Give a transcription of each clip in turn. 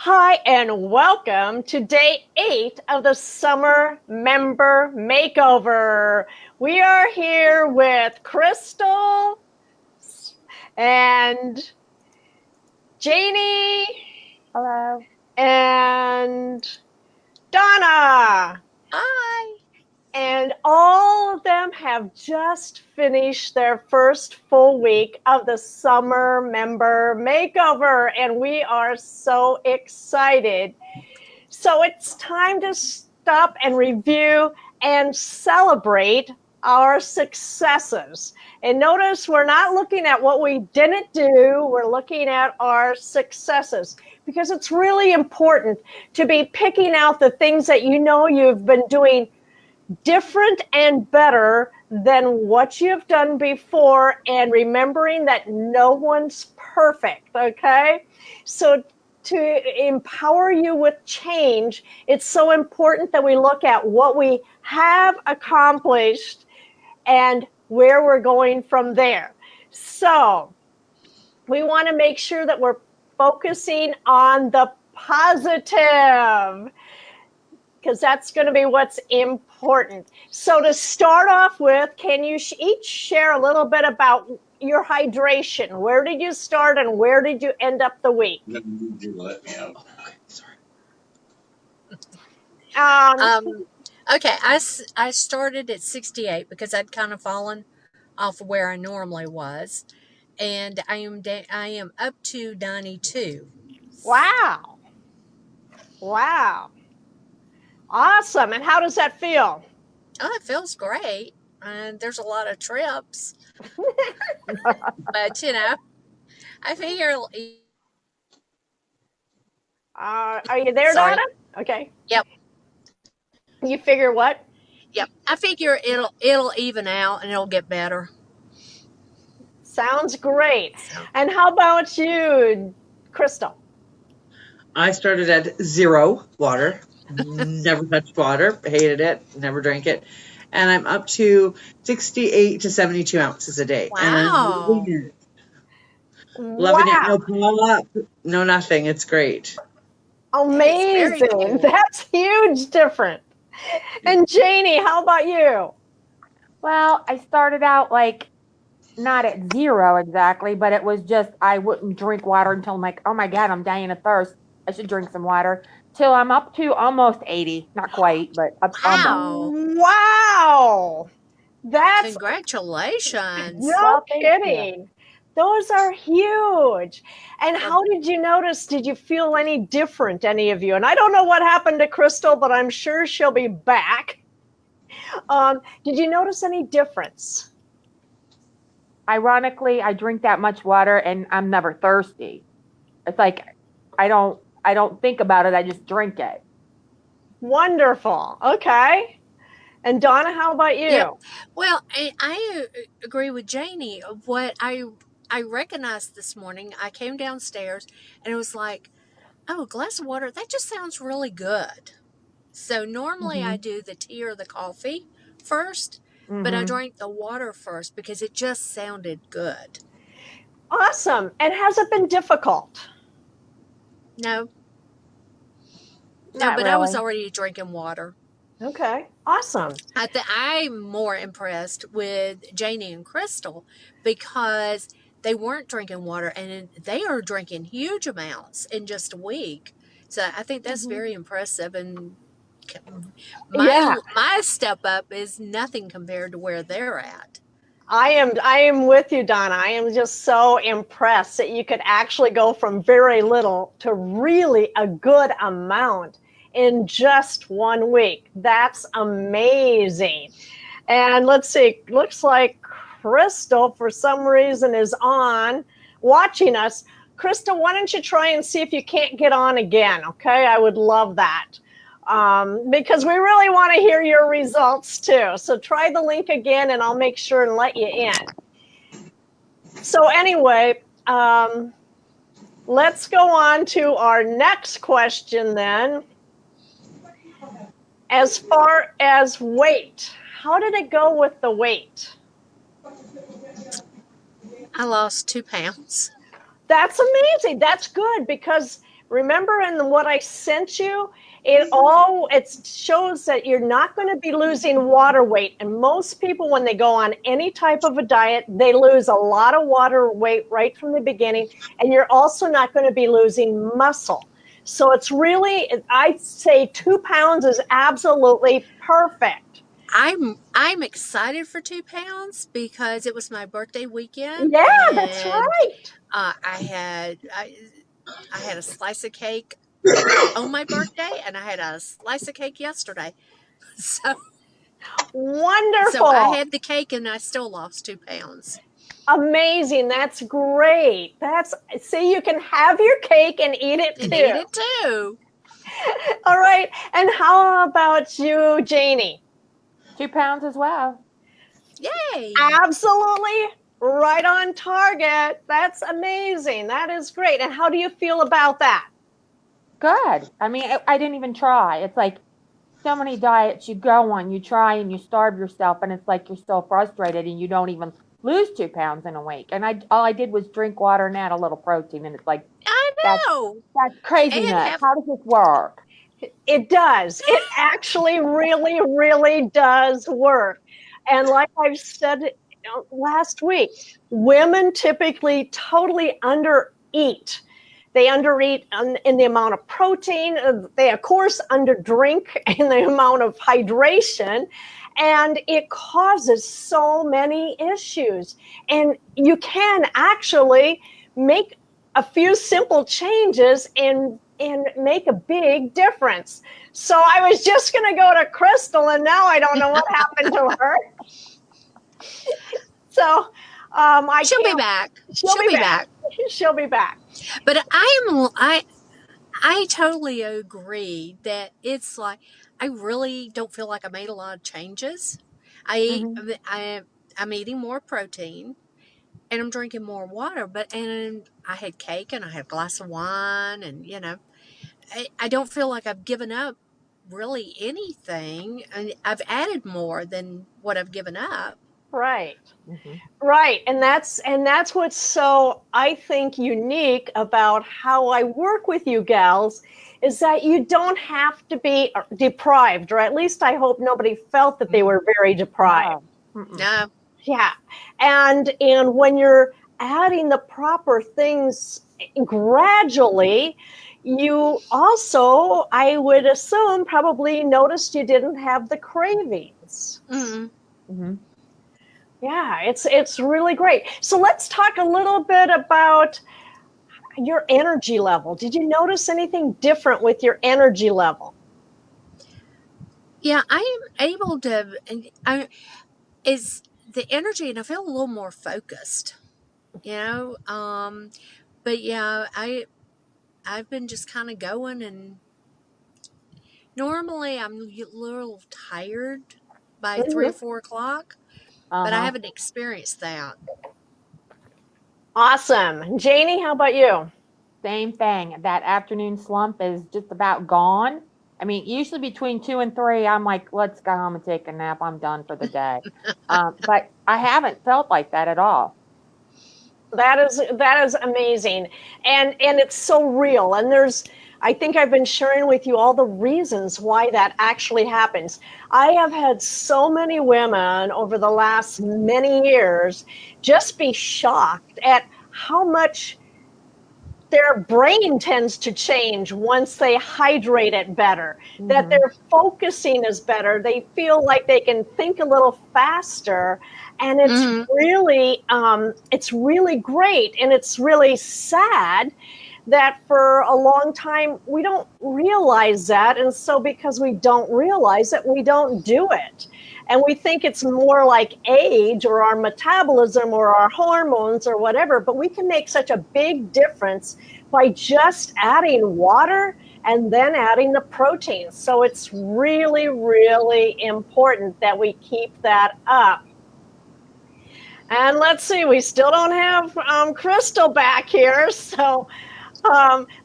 Hi, and welcome to day 8 of the Summer Member Makeover. We are here with Crystal and Janie. Hello. And Donna. Hi. And all of them have just finished their first full week of the Summer Member Makeover, and we are so excited. So it's time to stop and review and celebrate our successes. And notice we're not looking at what we didn't do, we're looking at our successes, because it's really important to be picking out the things that you know you've been doing different and better than what you've done before, and remembering that no one's perfect, okay? So to empower you with change, it's so important that we look at what we have accomplished and where we're going from there. So we want to make sure that we're focusing on the positive, because that's going to be what's important. So to start off with, can you each share a little bit about your hydration? Where did you start and where did you end up the week? Let me out. Okay, sorry. Um, Okay, I started at 68 because I'd kind of fallen off of where I normally was, and I am up to 92. wow. Wow. Awesome. And how does that feel? Oh, it feels great. And there's a lot of trips, but I figure. Are you there, Sorry. Donna? Okay. Yep. You figure what? Yep. I figure it'll even out and it'll get better. Sounds great. So. And how about you, Crystal? I started at 0 water, never touched water, hated it, never drank it. And I'm up to 68 to 72 ounces a day. And I'm Wow. loving it. Loving it. No pull up, no nothing. It's great. Amazing. Cool. That's huge difference. And Janie, how about you? Well, I started out like not at 0 exactly, but it was just I wouldn't drink water until I'm like, oh my God, I'm dying of thirst. I should drink some water. Till I'm up to almost 80. Not quite, but almost. Wow. Wow. That's Congratulations. no Well, thank you. kidding. Those are huge. And how did you notice? Did you feel any different, any of you? And I don't know what happened to Crystal, but I'm sure she'll be back. Did you notice any difference? Ironically, I drink that much water and I'm never thirsty. It's like I don't think about it, I just drink it. Wonderful. Okay. And Donna, how about you? Yep. Well, I agree with Janie. What I recognized this morning, I came downstairs and it was like, oh, a glass of water, that just sounds really good. So normally I do the tea or the coffee first, but I drank the water first because it just sounded good. Awesome. And has it been difficult? No, Not but really. I was already drinking water. Okay. Awesome. I'm more impressed with Janie and Crystal because they weren't drinking water and they are drinking huge amounts in just a week. So I think that's very impressive. And my step up is nothing compared to where they're at. I am with you, Donna. I am just so impressed that you could actually go from very little to really a good amount in just 1 week. That's amazing. And let's see, looks like Crystal for some reason is on watching us. Crystal, why don't you try and see if you can't get on again? Okay, I would love that. Because we really want to hear your results too. So try the link again and I'll make sure and let you in. So anyway, let's go on to our next question then. As far as weight, how did it go with the weight? I lost 2 pounds. That's amazing. That's good because Remember in what I sent you, it shows that you're not going to be losing water weight. And most people, when they go on any type of a diet, they lose a lot of water weight right from the beginning. And you're also not going to be losing muscle. So it's really, I'd say 2 pounds is absolutely perfect. I'm excited for 2 pounds because it was my birthday weekend, Yeah, that's and right. I had a slice of cake on my birthday, and I had a slice of cake yesterday. So I Wonderful. had the cake, and I still lost 2 pounds. Amazing. That's great. See, you can have your cake and eat it And too. eat it too. All right. And how about you, Janie? 2 pounds as well. Yay! Absolutely right on target. That's amazing. That is great. And how do you feel about that? Good. I mean, I didn't even try. It's like so many diets you go on, you try and you starve yourself, and it's like you're so frustrated and you don't even lose 2 pounds in a week. And all I did was drink water and add a little protein, and it's like I that's know. that's And craziness. have How does this work? It does. It actually really, really does work. And like I've said last week, women typically totally undereat. They undereat in the amount of protein. They, of course, underdrink in the amount of hydration. And it causes so many issues. And you can actually make a few simple changes and make a big difference. So I was just going to go to Crystal, and now I don't know what happened to her. So she'll be back. She'll be back. She'll be back. But I totally agree that it's like I really don't feel like I made a lot of changes. Mm-hmm. I'm eating more protein and I'm drinking more water, and I had cake and I had a glass of wine, and I don't feel like I've given up really anything, and I've added more than what I've given up. Right. Mm-hmm. Right. And that's what's so, I think, unique about how I work with you gals is that you don't have to be deprived, or at least I hope nobody felt that they were very deprived. No. Mm-mm. No, Yeah. And when you're adding the proper things gradually, you also, I would assume, probably noticed you didn't have the cravings. Mm-hmm. Yeah, it's really great. So let's talk a little bit about your energy level. Did you notice anything different with your energy level? yeah, I am able to. Is the energy, and I feel a little more focused. You know, but yeah, I've been just kind of going, and normally I'm a little tired by 3 or 4 o'clock, but I Uh-huh. haven't experienced that. Awesome. Janie, how about you? Same thing. That afternoon slump is just about gone. I mean, usually between 2 and 3, I'm like, let's go home and take a nap. I'm done for the day. But I haven't felt like that at all. That is amazing. And it's so real. And I think I've been sharing with you all the reasons why that actually happens. I have had so many women over the last many years just be shocked at how much their brain tends to change once they hydrate it better, that Mm-hmm. their focusing is better. They feel like they can think a little faster. And Hmm. it's really great. And it's really sad that for a long time we don't realize that. And so because we don't realize it, we don't do it. And we think it's more like age or our metabolism or our hormones or whatever, but we can make such a big difference by just adding water and then adding the protein. So it's really, really important that we keep that up. And let's see, we still don't have Crystal back here. So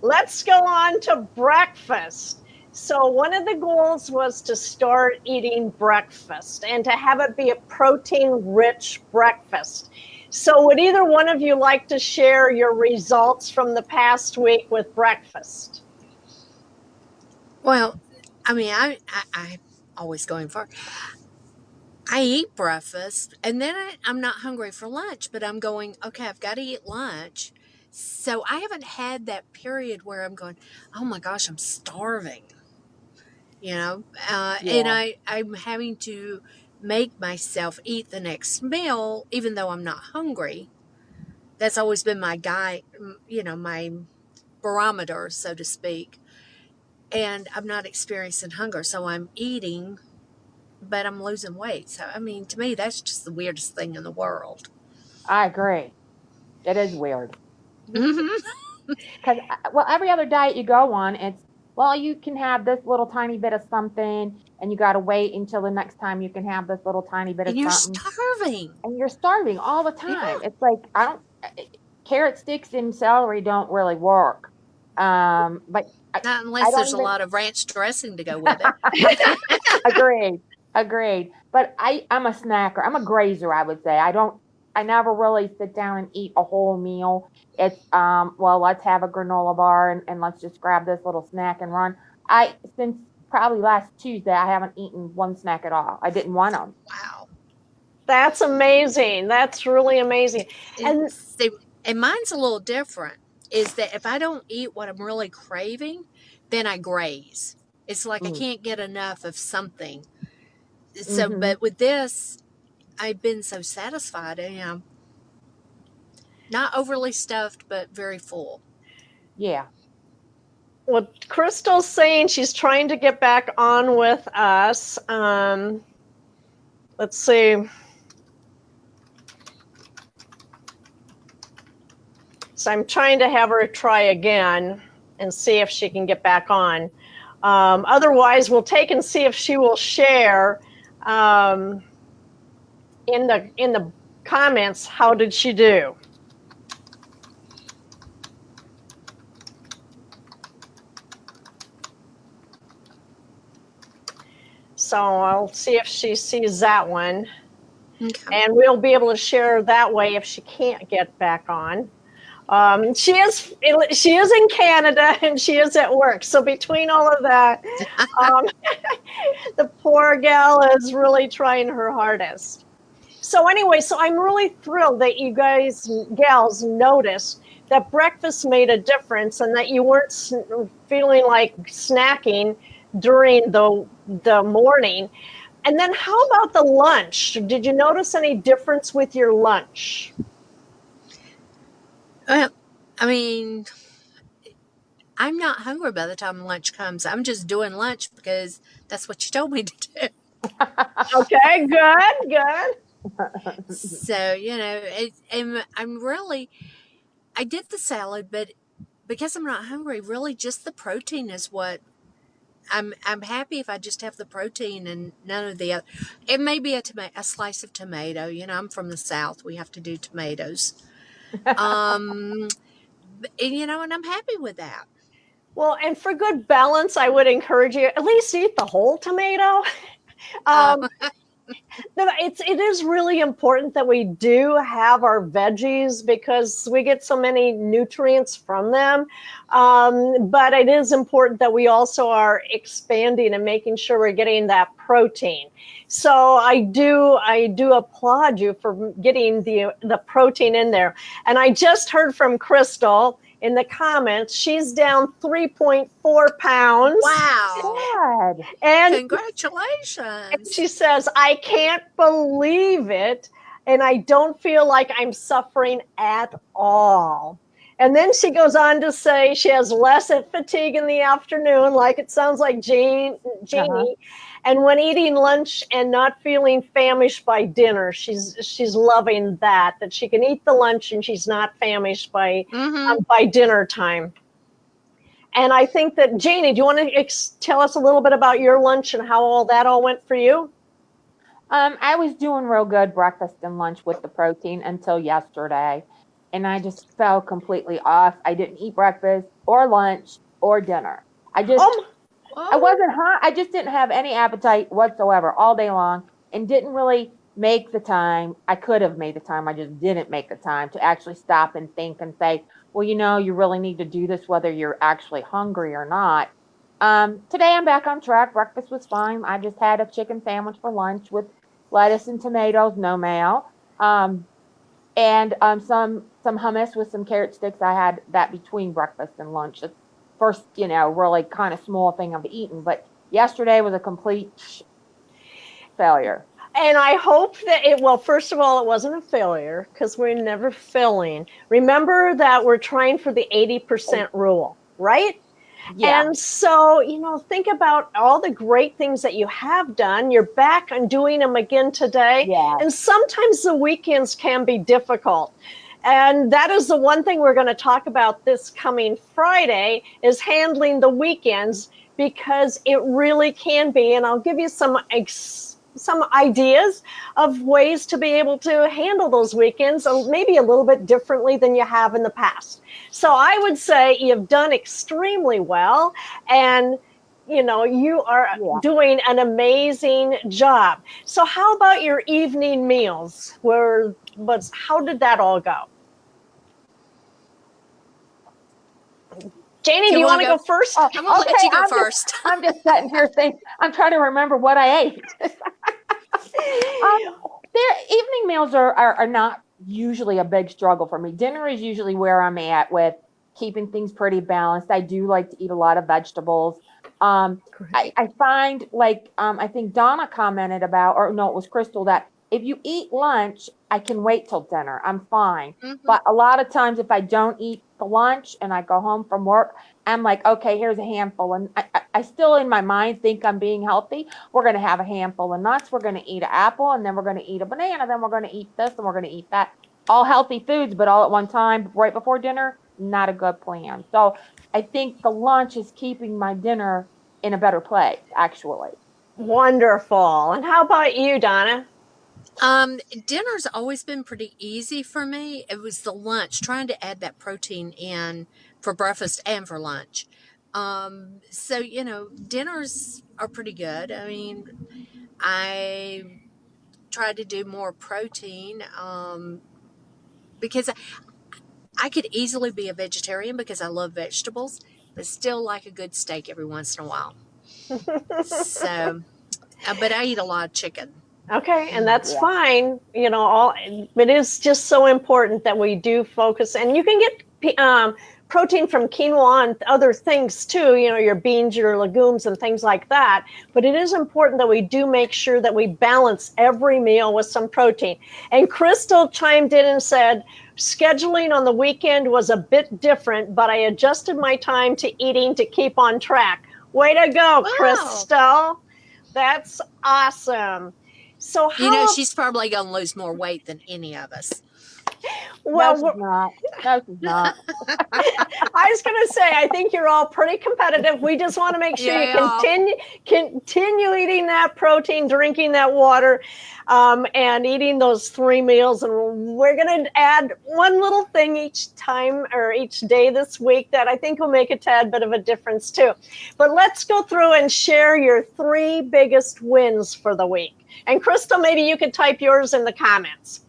let's go on to breakfast. So one of the goals was to start eating breakfast and to have it be a protein-rich breakfast. So would either one of you like to share your results from the past week with breakfast? Well, I mean, I always going for. I eat breakfast and then I'm not hungry for lunch, but I'm going, okay, I've got to eat lunch. So I haven't had that period where I'm going, oh my gosh, I'm starving, and Yeah, I'm having to make myself eat the next meal, even though I'm not hungry. That's always been my guide, my barometer, so to speak. And I'm not experiencing hunger, so I'm eating, but I'm losing weight. So, I mean, to me, that's just the weirdest thing in the world. I agree. It is weird. Hmm. Because, well, every other diet you go on, it's, well, you can have this little tiny bit of something, and you got to wait until the next time you can have this little tiny bit of And you're something, starving. and you're starving all the Yeah. time. It's like, I don't, carrot sticks and celery don't really work. But Not I unless don't there's a even, lot of ranch dressing to go with it. agreed, agreed. But I'm a snacker. I'm a grazer, I would say. I never really sit down and eat a whole meal. It's, well, let's have a granola bar and let's just grab this little snack and run. Since probably last Tuesday, I haven't eaten one snack at all. I didn't want them. Wow. That's amazing. That's really amazing. And And see, and mine's a little different. Is that if I don't eat what I'm really craving, then I graze. It's like I Mm, can't get enough of something. So, mm-hmm. but with this, I've been so satisfied. Not overly stuffed, but very full. Yeah. what Crystal's saying, she's trying to get back on with us. Let's see. So I'm trying to have her try again and see if she can get back on. Otherwise, we'll take and see if she will share in the comments. How did she do? So I'll see if she sees that one, Okay. and we'll be able to share that way if she can't get back on. She is in Canada and she is at work. So between all of that, um, the poor gal is really trying her hardest. So anyway, so I'm really thrilled that you gals noticed that breakfast made a difference and that you weren't feeling like snacking during the morning. And then how about the lunch? Did you notice any difference with your lunch? Well, I mean, I'm not hungry by the time lunch comes. I'm just doing lunch because that's what you told me to do. Okay, good, good. So, and I did the salad, but because I'm not hungry, really just the protein is what I'm happy if I just have the protein and none of the other. It may be a slice of tomato. I'm from the South. We have to do tomatoes. Um, and I'm happy with that. Well, and for good balance, I would encourage you at least eat the whole tomato. Uh, Um, it is really important that we do have our veggies because we get so many nutrients from them. But it is important that we also are expanding and making sure we're getting that protein. So I do applaud you for getting the protein in there. And I just heard from Crystal in the comments, she's down 3.4 pounds. wow. Good. And she Congratulations. says, I can't believe it. And I don't feel like I'm suffering at all. And then she goes on to say she has less fatigue in the afternoon, like it sounds like Janie. Uh-huh. And when eating lunch and not feeling famished by dinner, she's loving that she can eat the lunch and she's not famished Mm-hmm. by dinner time. And I think that, Janie, do you want to tell us a little bit about your lunch and how all that all went for you? I was doing real good breakfast and lunch with the protein until yesterday, and I just fell completely off. I didn't eat breakfast or lunch or dinner. Oh, I Whoa. wasn't hot. I just didn't have any appetite whatsoever all day long, and didn't really make the time. I could have made the time. I just didn't make the time to actually stop and think and say, well, you really need to do this whether you're actually hungry or not. Today I'm back on track. Breakfast was fine. I just had a chicken sandwich for lunch with lettuce and tomatoes, no mayo. And some hummus with some carrot sticks. I had that between breakfast and lunch. The first, really kind of small thing I've eaten. But yesterday was a complete failure. And I hope that well, first of all, it wasn't a failure because we're never failing. Remember that we're trying for the 80% rule, right? Yeah. And so, think about all the great things that you have done. You're back on doing them again today. Yeah. And sometimes the weekends can be difficult. And that is the one thing we're going to talk about this coming Friday is handling the weekends, because it really can be. And I'll give you some ideas of ways to be able to handle those weekends, maybe a little bit differently than you have in the past. So I would say you've done extremely well, and you are doing an amazing job. So how about your evening meals? How did that all go? Janie, do you want to go first? I'm going to let you go first. I'm just sitting here thinking, I'm trying to remember what I ate. Their evening meals are not usually a big struggle for me. Dinner is usually where I'm at with keeping things pretty balanced. I do like to eat a lot of vegetables. I find I think Donna commented about, or no, it was Crystal, that if you eat lunch, I can wait till dinner. I'm fine. Mm-hmm. But a lot of times if I don't eat the lunch and I go home from work, I'm like, okay, here's a handful. And I still in my mind think I'm being healthy. We're going to have a handful of nuts. We're going to eat an apple, and then we're going to eat a banana. Then we're going to eat this, and we're going to eat that. All healthy foods, but all at one time, right before dinner, not a good plan. So I think the lunch is keeping my dinner in a better place, actually. Wonderful. And how about you, Donna? Dinner's always been pretty easy for me. It was the lunch, trying to add that protein in for breakfast and for lunch. So, dinners are pretty good. I mean, I try to do more protein, because I could easily be a vegetarian because I love vegetables, but still like a good steak every once in a while. So, but I eat a lot of chicken. Okay, and that's fine. It is just so important that we do focus, and you can get protein from quinoa and other things too, your beans, your legumes, and things like that. But it is important that we do make sure that we balance every meal with some protein. And Crystal chimed in and said, scheduling on the weekend was a bit different, but I adjusted my time to eating to keep on track. Way to go, wow. Crystal. That's awesome. So she's probably going to lose more weight than any of us. Well, no, she's not. No, she's not. I was going to say, I think you're all pretty competitive. We just want to make sure you continue eating that protein, drinking that water, and eating those 3 meals. And we're going to add one little thing each time or each day this week that I think will make a tad bit of a difference too. But let's go through and share your 3 biggest wins for the week. And Crystal, maybe you could type yours in the comments.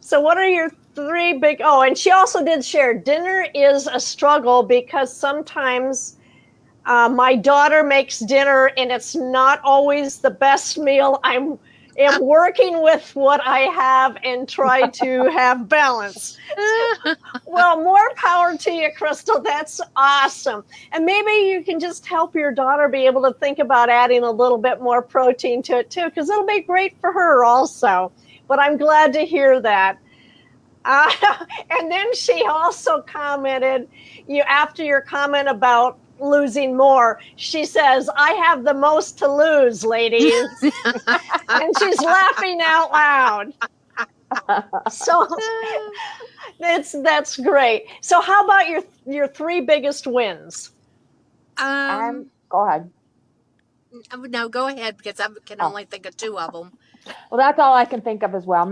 So what are your 3 big, and she also did share, dinner is a struggle because sometimes my daughter makes dinner and it's not always the best meal. I am working with what I have and try to have balance. Well, more power to you, Crystal. That's awesome. And maybe you can just help your daughter be able to think about adding a little bit more protein to it too, because it'll be great for her also. But I'm glad to hear that. And then she also commented, after your comment about losing more, she says, I have the most to lose, ladies. And she's laughing out loud. So that's great. So how about your 3 biggest wins? Go ahead. No, go ahead, because I can only think of 2 of them. Well, that's all I can think of as well.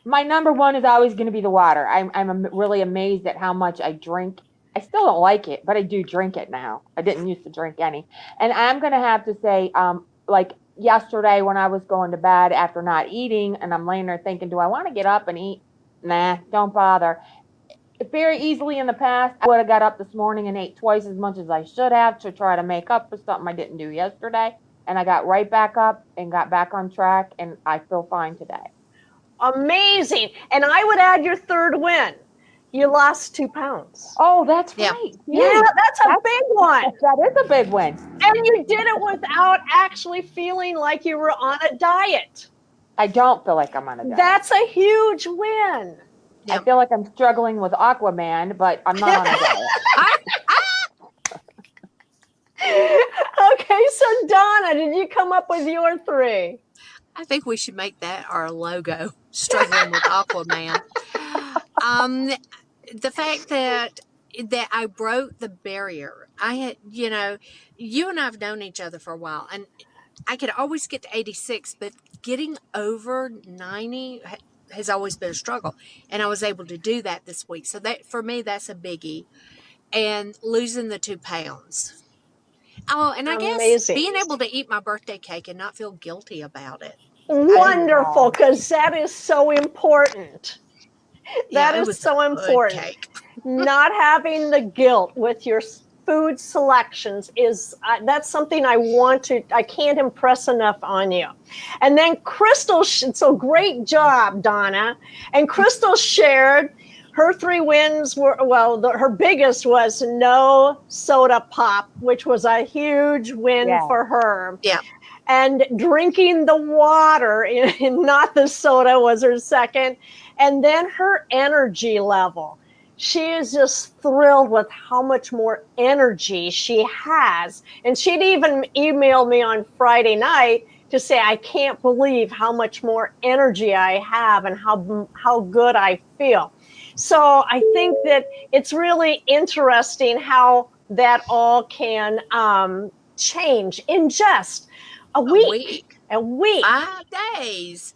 My number 1 is always going to be the water. I'm really amazed at how much I drink. I still don't like it, but I do drink it now. I didn't used to drink any. And I'm going to have to say, yesterday when I was going to bed after not eating, and I'm laying there thinking, do I want to get up and eat? Nah, don't bother. Very easily in the past, I would have got up this morning and ate twice as much as I should have to try to make up for something I didn't do yesterday. And I got right back up and got back on track, and I feel fine today. Amazing. And I would add your third win. You lost 2 pounds. Oh, that's Yeah. right. Yeah, that's a big one. That is a big win. And you did it without actually feeling like you were on a diet. I don't feel like I'm on a diet. That's a huge win. I feel like I'm struggling with Aquaman, but I'm not on a diet. Okay, so Donna, did you come up with your 3? I think we should make that our logo, struggling with Aquaman. The fact that I broke the barrier. I had, you and I have known each other for a while, and I could always get to 86, but getting over 90 has always been a struggle, and I was able to do that this week. So that, for me, that's a biggie. And losing the 2 pounds. Oh, and I guess being able to eat my birthday cake and not feel guilty about it. Wonderful, because that is so important. That is so important. Cake. Not having the guilt with your food selections is that's something I can't impress enough on you. And then Crystal, so great job, Donna. And Crystal shared her 3 wins were, her biggest was no soda pop, which was a huge win for her. Yeah. And drinking the water, and not the soda, was her second. And then her energy level. She is just thrilled with how much more energy she has. And she'd even emailed me on Friday night to say, I can't believe how much more energy I have and how good I feel. So I think that it's really interesting how that all can change in just a week. 5 days.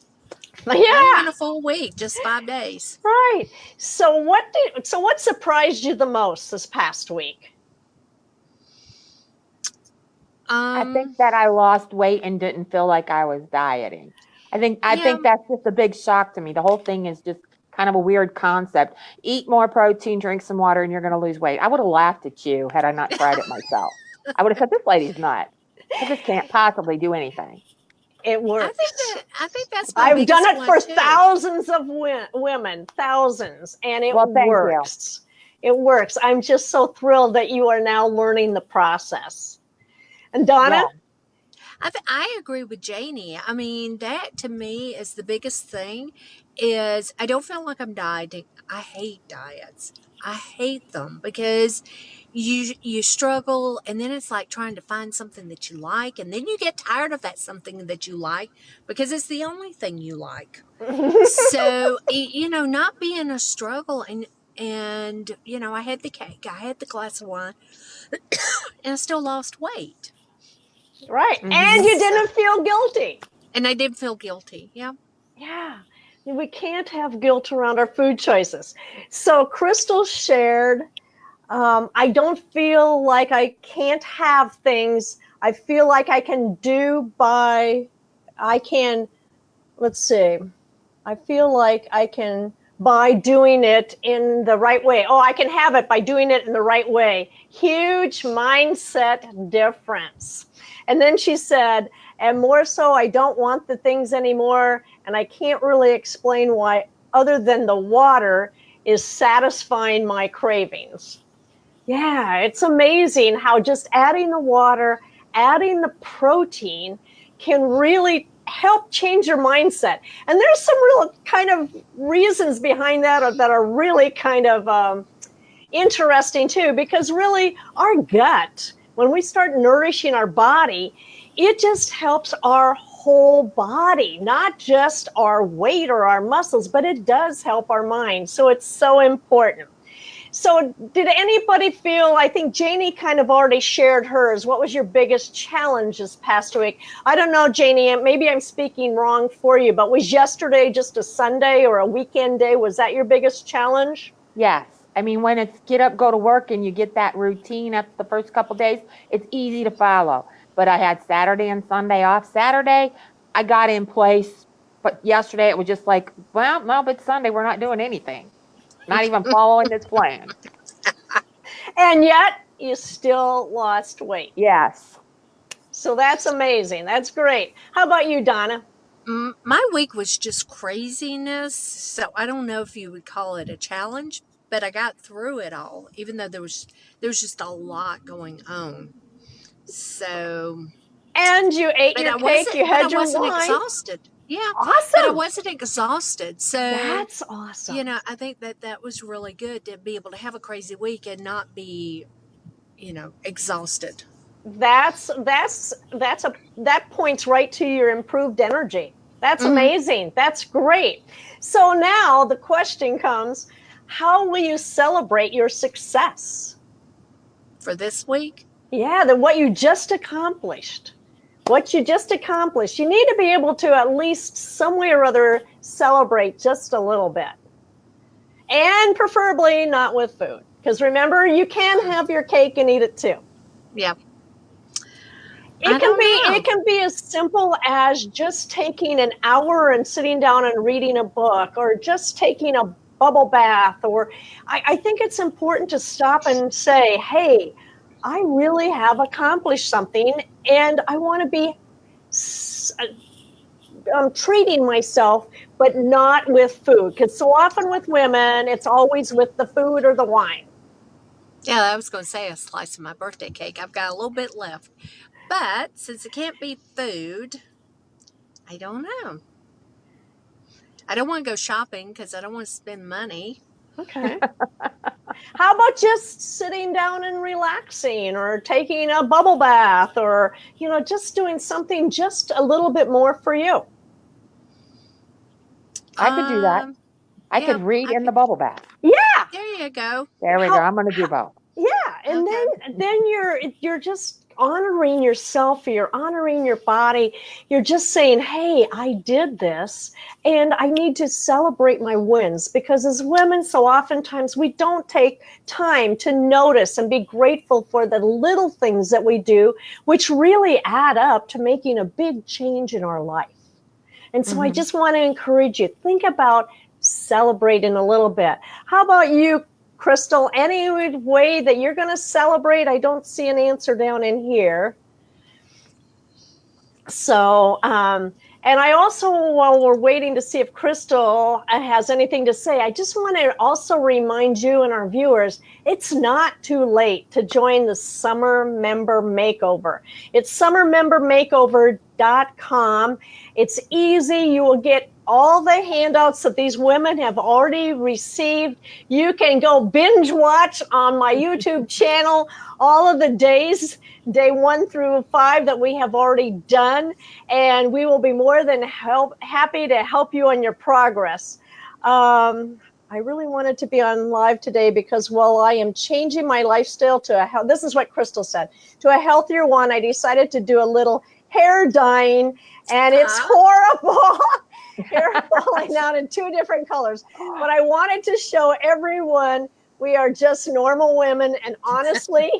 Yeah. Not even a full week, just 5 days. Right. So what surprised you the most this past week? I think that I lost weight and didn't feel like I was dieting. I think that's just a big shock to me. The whole thing is just kind of a weird concept. Eat more protein, drink some water, and you're going to lose weight. I would have laughed at you had I not tried it myself. I would have said, this lady's nuts. I just can't possibly do anything. It works. I think that's I've done it for thousands of women, thousands, and it works. It works. I'm just so thrilled that you are now learning the process. And Donna? Yeah. I agree with Janie. I mean, that to me is the biggest thing is I don't feel like I'm dieting. I hate diets. I hate them because you struggle, and then it's like trying to find something that you like, and then you get tired of that something that you like because it's the only thing you like. So, not being a struggle, and I had the cake, I had the glass of wine, and I still lost weight. Right. Mm-hmm. And you didn't feel guilty. And I did feel guilty. Yeah. Yeah. We can't have guilt around our food choices. So Crystal shared, I don't feel like I can't have things. I feel like I can by doing it in the right way. Oh, I can have it by doing it in the right way. Huge mindset difference. And then she said, and more so, I don't want the things anymore. And I can't really explain why, other than the water is satisfying my cravings. Yeah, it's amazing how just adding the water, adding the protein can really help change your mindset. And there's some real kind of reasons behind that are really kind of interesting too, because really our gut, when we start nourishing our body, it just helps our whole body, not just our weight or our muscles, but it does help our mind. So it's so important. So did anybody feel, I think Janie kind of already shared hers. What was your biggest challenge this past week? I don't know, Janie, maybe I'm speaking wrong for you, but was yesterday just a Sunday or a weekend day? Was that your biggest challenge? Yes. I mean, when it's get up, go to work, and you get that routine after the first couple of days, it's easy to follow. but I had Saturday and Sunday off. Saturday, I got in place, but yesterday it was just like, well, no, but Sunday we're not doing anything, not even following this plan. And yet you still lost weight. Yes. So that's amazing. That's great. How about you, Donna? My week was just craziness, so I don't know if you would call it a challenge, but I got through it all, even though there was just a lot going on. So, And you ate but your cake, you but I had your wasn't wine. exhausted. Yeah, but I Awesome. wasn't exhausted. So, That's awesome. I think that was really good to be able to have a crazy week and not be, exhausted. That points right to your improved energy. That's Mhm. amazing. That's great. So now the question comes, how will you celebrate your success? For this week. Yeah, what you just accomplished. What you just accomplished. You need to be able to at least some way or other celebrate just a little bit. And preferably not with food. Because remember, you can have your cake and eat it too. Yeah. It can be as simple as just taking an hour and sitting down and reading a book, or just taking a bubble bath, or I think it's important to stop and say, hey, I really have accomplished something, and I want to be treating myself, but not with food. Because so often with women, it's always with the food or the wine. Yeah, I was going to say a slice of my birthday cake. I've got a little bit left. But since it can't be food, I don't know. I don't want to go shopping because I don't want to spend money. Okay. How about just sitting down and relaxing, or taking a bubble bath, or, just doing something just a little bit more for you? I could do that. I Yeah, could read in the bubble bath. Yeah. There you go. There we go. I'm going to do both. Yeah, and Okay. then you're just honoring yourself, you're honoring your body. You're just saying, "Hey, I did this, and I need to celebrate my wins." Because as women, so oftentimes we don't take time to notice and be grateful for the little things that we do, which really add up to making a big change in our life. And so I just want to encourage you, think about celebrating a little bit. How about you, Crystal? Any way that you're going to celebrate? I don't see an answer down in here. So, and I also, while we're waiting to see if Crystal has anything to say, I just want to also remind you and our viewers, it's not too late to join the Summer Member Makeover. It's summermembermakeover.com. It's easy. You will get all the handouts that these women have already received. You can go binge watch on my YouTube channel all of the days, day 1 through 5, that we have already done, and we will be more than happy to help you on your progress. I really wanted to be on live today because while I am changing my lifestyle this is what Crystal said, to a healthier one, I decided to do a little hair dyeing, and it's horrible. Hair falling out in 2 different colors. But I wanted to show everyone we are just normal women. And honestly,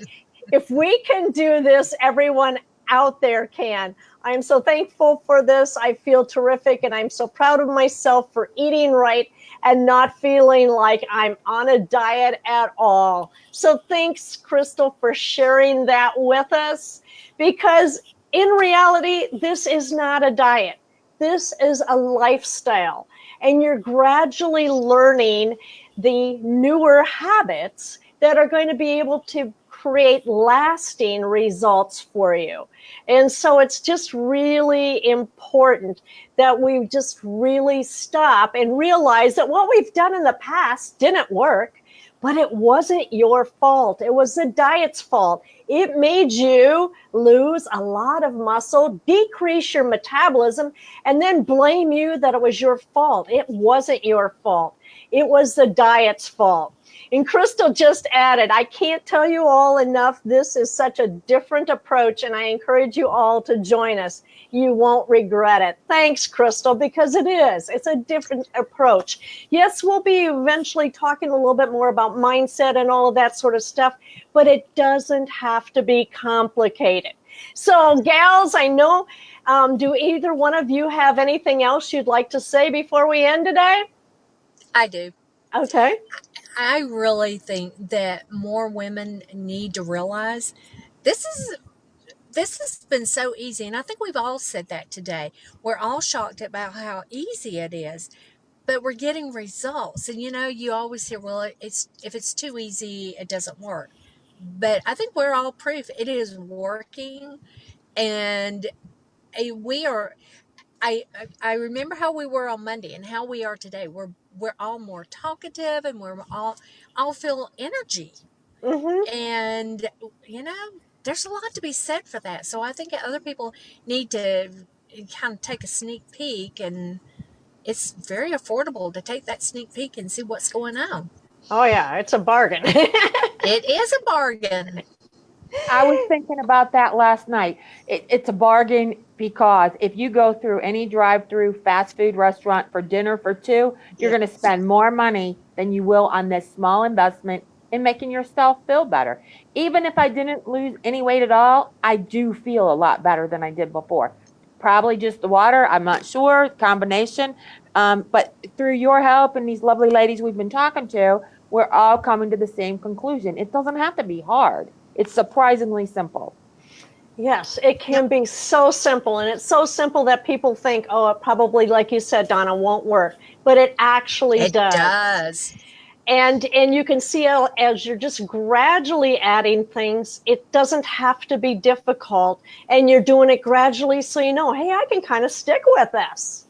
if we can do this, everyone out there can. I'm so thankful for this. I feel terrific. And I'm so proud of myself for eating right and not feeling like I'm on a diet at all. So thanks, Crystal, for sharing that with us. Because in reality, this is not a diet. This is a lifestyle, and you're gradually learning the newer habits that are going to be able to create lasting results for you. And so it's just really important that we just really stop and realize that what we've done in the past didn't work, but it wasn't your fault. It was the diet's fault. It made you lose a lot of muscle, decrease your metabolism, and then blame you that it was your fault. It wasn't your fault. it was the diet's fault. And Crystal just added, I can't tell you all enough. This is such a different approach, and I encourage you all to join us. You won't regret it. Thanks, Crystal, because it is. It's a different approach. Yes, we'll be eventually talking a little bit more about mindset and all of that sort of stuff, but it doesn't have to be complicated. So, gals, I know, do either one of you have anything else you'd like to say before we end today? I do. Okay. I really think that more women need to realize this has been so easy, and I think we've all said that today. We're all shocked about how easy it is, but we're getting results. And you always hear, well, it's if it's too easy, it doesn't work. But I think we're all proof it is working, and we are. I remember how we were on Monday and how we are today. We're all more talkative, and we're all feel energy. Mm-hmm. And there's a lot to be said for that. So I think other people need to kind of take a sneak peek, and it's very affordable to take that sneak peek and see what's going on. Oh, yeah, it's a bargain. It is a bargain. I was thinking about that last night. It's a bargain because if you go through any drive-through fast food restaurant for dinner for two, you're going to spend more money than you will on this small investment in making yourself feel better. Even if I didn't lose any weight at all, I do feel a lot better than I did before. Probably just the water. I'm not sure. Combination. But through your help and these lovely ladies we've been talking to, we're all coming to the same conclusion. It doesn't have to be hard. It's surprisingly simple. Yes, it can be so simple. And it's so simple that people think, oh, it probably, like you said, Donna, won't work. But it actually does. And you can see as you're just gradually adding things, it doesn't have to be difficult. And you're doing it gradually so you know, hey, I can kind of stick with this.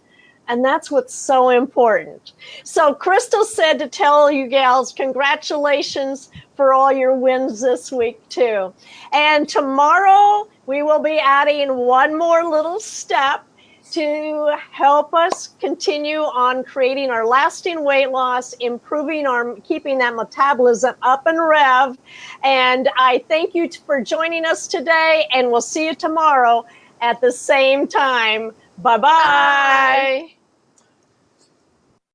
And that's what's so important. So Crystal said to tell you gals, congratulations for all your wins this week too. And tomorrow we will be adding one more little step to help us continue on creating our lasting weight loss, keeping that metabolism up and rev. And I thank you for joining us today, and we'll see you tomorrow at the same time. Bye-bye.